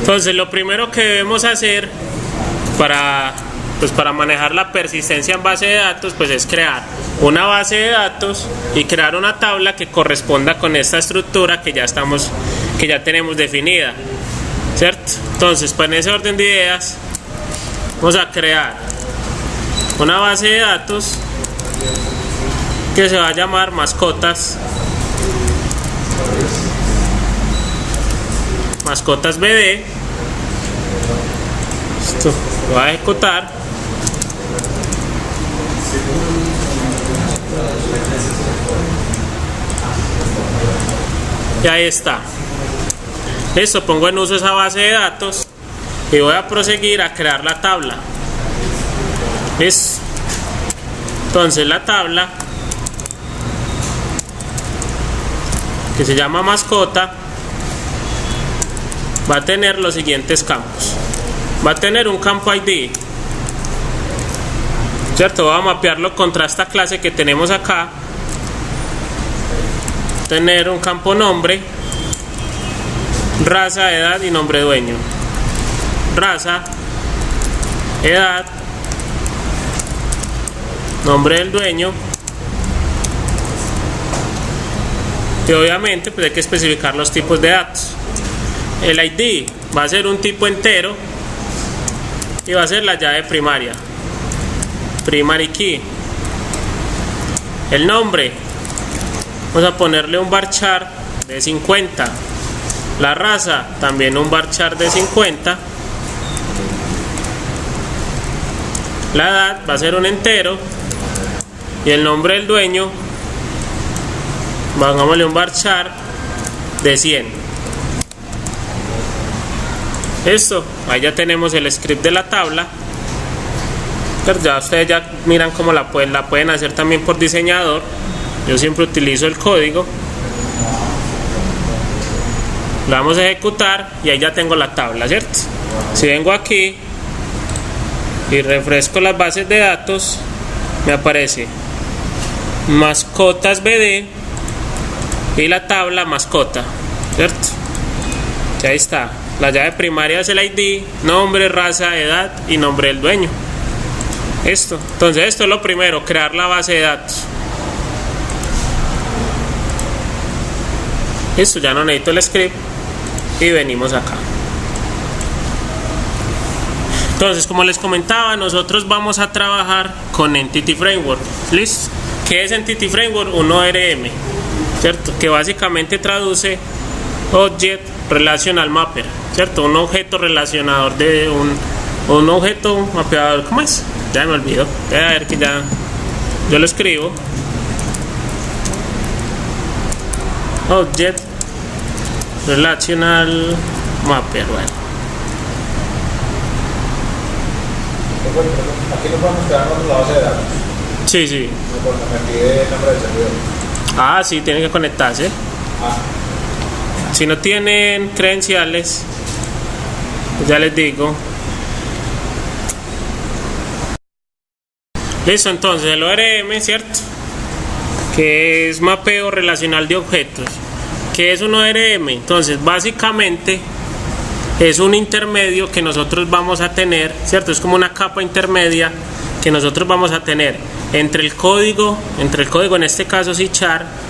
Entonces lo primero que debemos hacer para manejar la persistencia en base de datos, pues es crear una base de datos y crear una tabla que corresponda con esta estructura que ya tenemos definida, ¿cierto? Entonces, pues en ese orden de ideas vamos a crear una base de datos que se va a llamar mascotas BD. Esto lo va a ejecutar. Y ahí está. Listo, pongo en uso esa base de datos y voy a proseguir a crear la tabla. ¿Listo? Entonces la tabla, que se llama mascota, va a tener los siguientes campos. Va a tener un campo ID, ¿cierto? Voy a mapearlo contra esta clase que tenemos acá. Tener un campo nombre, raza, edad y nombre dueño. Raza, edad, nombre del dueño. Y obviamente pues hay que especificar los tipos de datos. El ID va a ser un tipo entero y va a ser la llave primaria, primary key. El nombre, vamos a ponerle un varchar de 50. La raza, también un varchar de 50. La edad va a ser un entero. Y el nombre del dueño, pongámosle un varchar de 100. Esto, ahí ya tenemos el script de la tabla. Pero ya ustedes ya miran cómo la pueden hacer también por diseñador. Yo siempre utilizo el código. Lo vamos a ejecutar y ahí ya tengo la tabla, ¿cierto? Si vengo aquí y refresco las bases de datos, me aparece mascotas BD y la tabla mascota, ¿cierto? Y ahí está. La llave primaria es el ID, nombre, raza, edad y nombre del dueño. Entonces esto es lo primero, crear la base de datos. Listo, ya no necesito el script y venimos acá. Entonces, como les comentaba, nosotros vamos a trabajar con Entity Framework. ¿Listo? ¿Qué es Entity Framework? Un ORM, ¿cierto? Que básicamente traduce Object Relational Mapper, ¿cierto? Un objeto relacionador de un objeto mapeador. ¿Cómo es? Ya me olvidó. A ver que ya yo lo escribo. Object Relational Mapper. Bueno. Aquí nos vamos a quedar con la base de datos. Sí, sí. Me pide el nombre del servidor. Ah, sí, tienen que conectarse. Si no tienen credenciales, ya les digo. Listo, entonces el ORM, ¿cierto? Que es mapeo relacional de objetos. ¿Qué es un ORM? Entonces, básicamente es un intermedio que nosotros vamos a tener, ¿cierto? Es como una capa intermedia que nosotros vamos a tener entre el código en este caso C#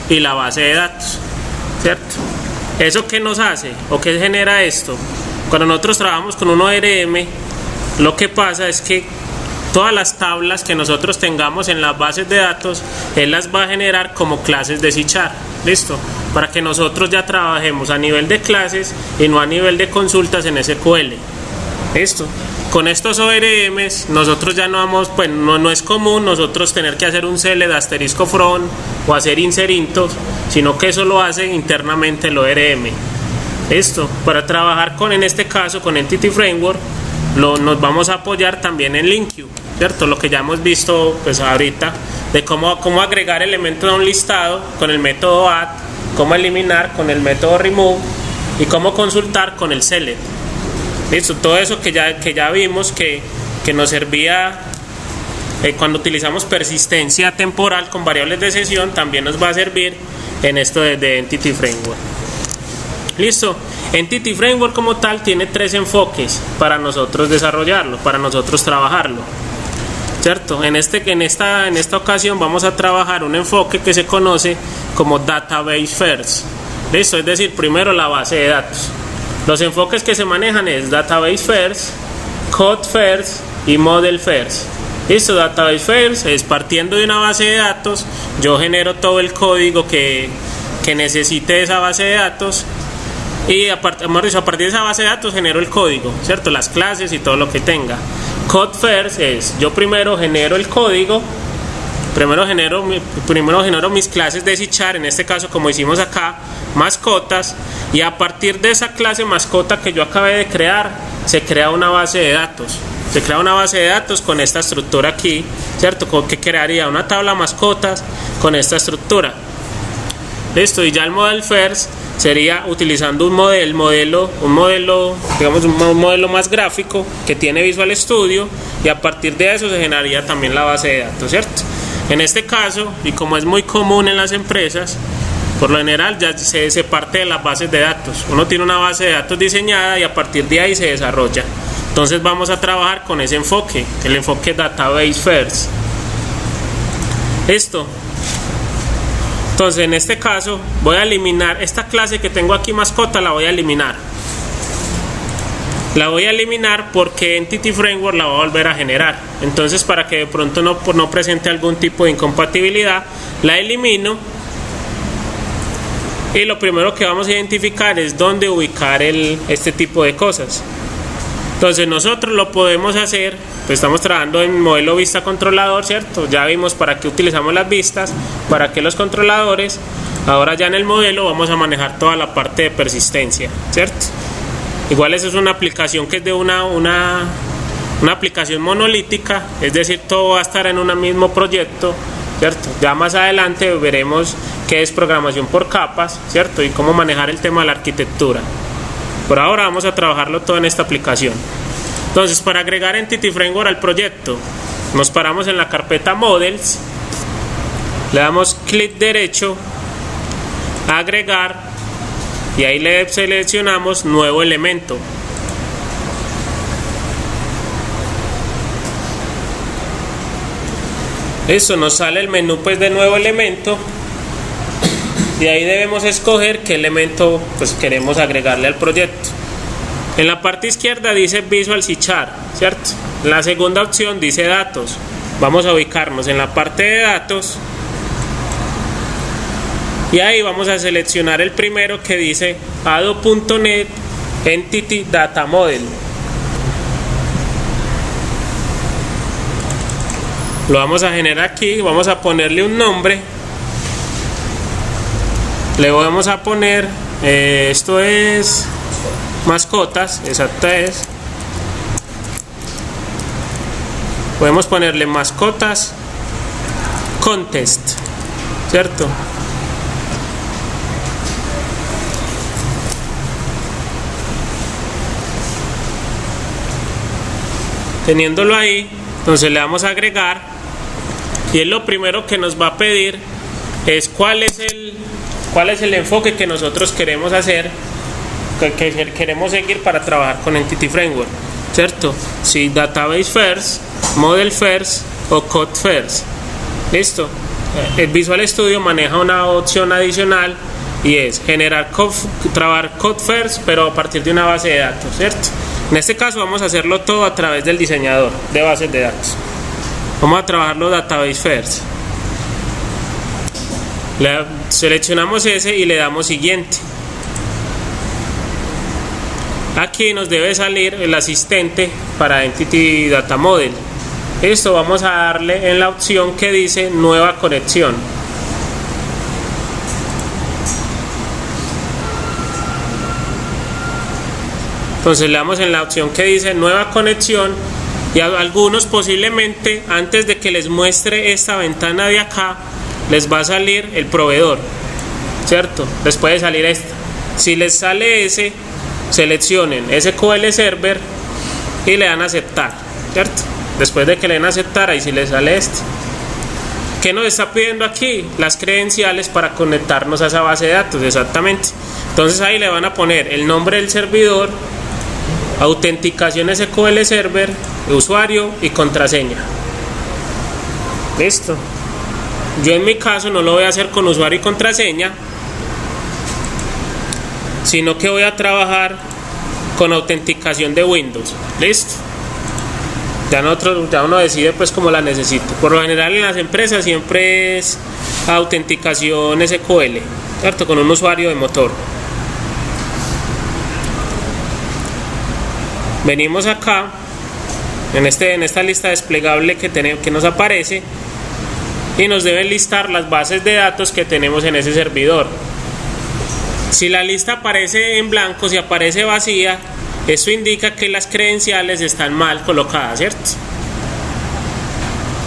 y la base de datos, ¿cierto? ¿Eso qué nos hace o qué genera esto? Cuando nosotros trabajamos con un ORM, lo que pasa es que todas las tablas que nosotros tengamos en las bases de datos, él las va a generar como clases de C#. ¿Listo? Para que nosotros ya trabajemos a nivel de clases y no a nivel de consultas en SQL. ¿Listo? Con estos ORMs nosotros ya no vamos, pues no es común nosotros tener que hacer un select asterisco from o hacer inserintos, sino que eso lo hace internamente el ORM. ¿Listo? Para trabajar en este caso con Entity Framework, nos vamos a apoyar también en LinkQ, ¿cierto? Lo que ya hemos visto pues ahorita, de cómo agregar elementos a un listado con el método add, cómo eliminar con el método remove y cómo consultar con el select. Listo, todo eso que ya vimos que nos servía cuando utilizamos persistencia temporal con variables de sesión, también nos va a servir en esto de Entity Framework. listo. Entity Framework como tal tiene 3 enfoques para nosotros desarrollarlo, para nosotros trabajarlo, ¿cierto? En esta ocasión vamos a trabajar un enfoque que se conoce como Database First, listo, es decir, primero la base de datos. Los enfoques que se manejan es Database First, Code First y Model First. Listo, Database First es partiendo de una base de datos, yo genero todo el código que necesite esa base de datos y a partir de esa base de datos genero el código, ¿cierto? Las clases y todo lo que tenga. Code First es, yo primero genero el código, primero genero mis clases de C#, en este caso como hicimos acá, mascotas, y a partir de esa clase mascota que yo acabé de crear, se crea una base de datos. Se crea una base de datos con esta estructura aquí, ¿cierto? Que crearía una tabla mascotas con esta estructura. Listo, y ya el Model First sería utilizando un modelo más gráfico que tiene Visual Studio, y a partir de eso se generaría también la base de datos, ¿cierto? En este caso, y como es muy común en las empresas, por lo general ya se parte de las bases de datos. Uno tiene una base de datos diseñada y a partir de ahí se desarrolla. Entonces vamos a trabajar con ese enfoque, el enfoque Database First. Listo. Entonces en este caso voy a eliminar esta clase que tengo aquí mascota, la voy a eliminar. La voy a eliminar porque Entity Framework la va a volver a generar. Entonces para que de pronto no presente algún tipo de incompatibilidad, la elimino. Y lo primero que vamos a identificar es dónde ubicar este tipo de cosas. Entonces nosotros lo podemos hacer, pues estamos trabajando en modelo vista controlador, ¿cierto? Ya vimos para qué utilizamos las vistas, para qué los controladores. Ahora ya en el modelo vamos a manejar toda la parte de persistencia, ¿cierto? Igual esa es una aplicación que es de una aplicación monolítica, es decir, todo va a estar en un mismo proyecto, ¿cierto? Ya más adelante veremos qué es programación por capas, ¿cierto? Y cómo manejar el tema de la arquitectura. Por ahora vamos a trabajarlo todo en esta aplicación. Entonces, para agregar Entity Framework al proyecto, nos paramos en la carpeta Models, le damos clic derecho, agregar, y ahí le seleccionamos nuevo elemento. Eso nos sale el menú pues de nuevo elemento. Y ahí debemos escoger qué elemento pues queremos agregarle al proyecto. En la parte izquierda dice Visual C#, ¿cierto? En la segunda opción dice datos. Vamos a ubicarnos en la parte de datos. Y ahí vamos a seleccionar el primero que dice Ado.NET Entity Data Model. Lo vamos a generar aquí, vamos a ponerle un nombre. Le vamos a poner, esto es mascotas, exacto es. Podemos ponerle mascotas contest, ¿cierto? Teniéndolo ahí, entonces le damos a agregar, y es lo primero que nos va a pedir es cuál es el enfoque que nosotros queremos hacer, que queremos seguir para trabajar con Entity Framework, ¿cierto? Si Database First, Model First o Code First. Listo. El Visual Studio maneja una opción adicional y es trabajar Code First, pero a partir de una base de datos, ¿cierto? En este caso vamos a hacerlo todo a través del diseñador de bases de datos. Vamos a trabajarlo Database First. Seleccionamos ese y le damos siguiente. Aquí nos debe salir el asistente para Entity Data Model. Esto vamos a darle en la opción que dice nueva conexión. Entonces le damos en la opción que dice nueva conexión, y a algunos posiblemente antes de que les muestre esta ventana de acá les va a salir el proveedor, ¿cierto? Les puede salir esta. Si les sale ese, seleccionen SQL Server y le dan a aceptar, ¿cierto? Después de que le den a aceptar, ahí sí les sale este. ¿Qué nos está pidiendo aquí? Las credenciales para conectarnos a esa base de datos, exactamente. Entonces ahí le van a poner el nombre del servidor, autenticación SQL Server, usuario y contraseña. Listo. Yo en mi caso no lo voy a hacer con usuario y contraseña, sino que voy a trabajar con autenticación de Windows. Listo. Ya uno decide pues cómo la necesita. Por lo general en las empresas siempre es autenticación SQL, ¿cierto? Con un usuario de motor. Venimos acá en esta lista desplegable que nos aparece y nos deben listar las bases de datos que tenemos en ese servidor. Si la lista aparece en blanco, si aparece vacía, eso indica que las credenciales están mal colocadas, ¿cierto?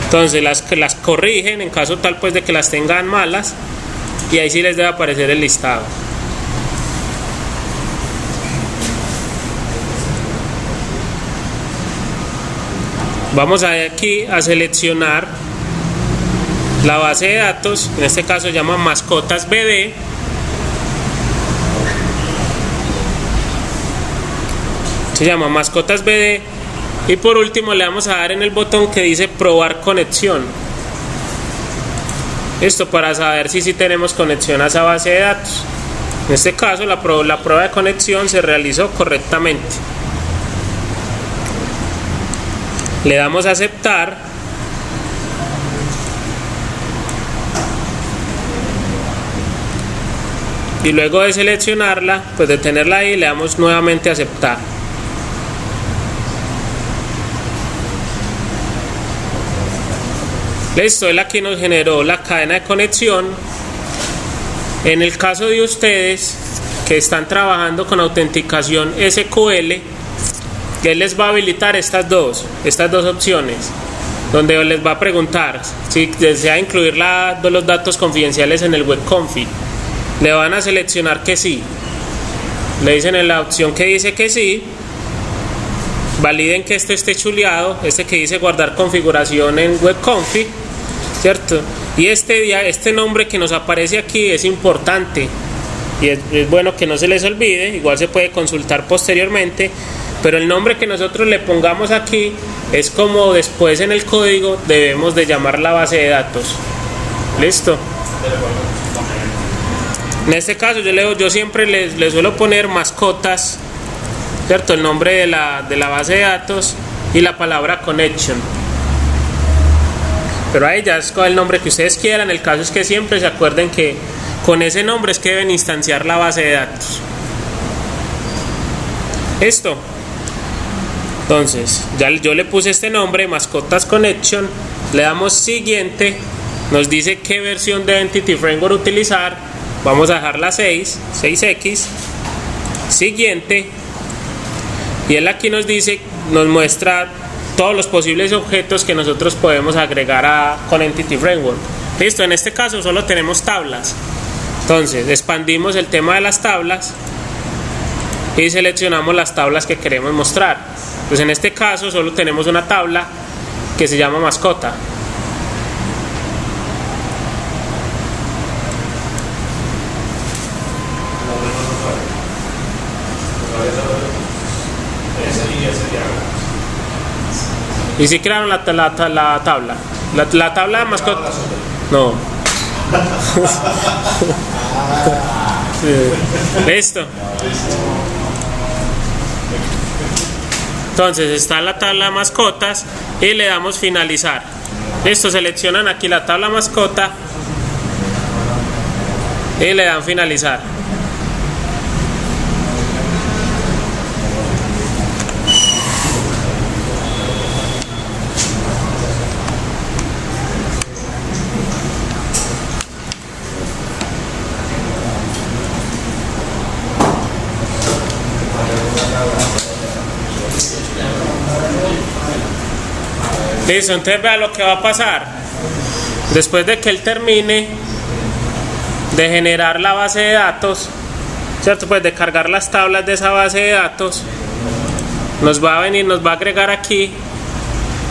Entonces las corrigen en caso tal pues de que las tengan malas, y ahí sí les debe aparecer el listado. Vamos aquí a seleccionar la base de datos, en este caso se llama mascotas BD. Se llama mascotas BD, y por último le vamos a dar en el botón que dice probar conexión. Esto para saber si tenemos conexión a esa base de datos. En este caso la prueba de conexión se realizó correctamente. Le damos a aceptar. Y luego de seleccionarla, pues de tenerla ahí, le damos nuevamente a aceptar. Listo, él aquí nos generó la cadena de conexión. En el caso de ustedes que están trabajando con autenticación SQL, él les va a habilitar estas dos opciones, donde les va a preguntar si desea incluir los datos confidenciales en el web config. Le van a seleccionar que sí. Le dicen en la opción que dice que sí. Validen que esté chuleado, que dice guardar configuración en web config, ¿cierto? Y este nombre que nos aparece aquí es importante y es bueno que no se les olvide. Igual se puede consultar posteriormente, pero el nombre que nosotros le pongamos aquí es como después en el código debemos de llamar la base de datos. ¿Listo? En este caso yo siempre les suelo poner mascotas, ¿cierto? El nombre de la base de datos y la palabra connection. Pero ahí ya es con el nombre que ustedes quieran. El caso es que siempre se acuerden que con ese nombre es que deben instanciar la base de datos. ¿Listo? Entonces, ya yo le puse este nombre, mascotas connection. Le damos siguiente. Nos dice qué versión de Entity Framework utilizar. Vamos a dejar la 6X. Siguiente. Y él aquí nos muestra todos los posibles objetos que nosotros podemos agregar con Entity Framework. Listo, en este caso solo tenemos tablas. Entonces expandimos el tema de las tablas y seleccionamos las tablas que queremos mostrar. Pues en este caso solo tenemos una tabla que se llama mascota. Y si crearon la tabla. La tabla de mascota. No. Listo. Entonces está la tabla de mascotas y le damos finalizar. Listo, seleccionan aquí la tabla mascota y le dan finalizar. Listo, entonces vea lo que va a pasar. Después de que él termine de generar la base de datos, ¿cierto? Pues de cargar las tablas de esa base de datos, nos va a agregar aquí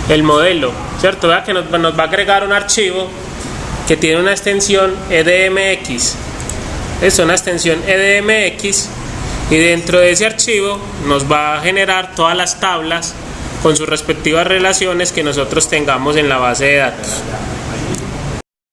el modelo, ¿cierto? Vea que nos va a agregar un archivo que tiene una extensión EDMX. Es una extensión EDMX y dentro de ese archivo nos va a generar todas las tablas con sus respectivas relaciones que nosotros tengamos en la base de datos.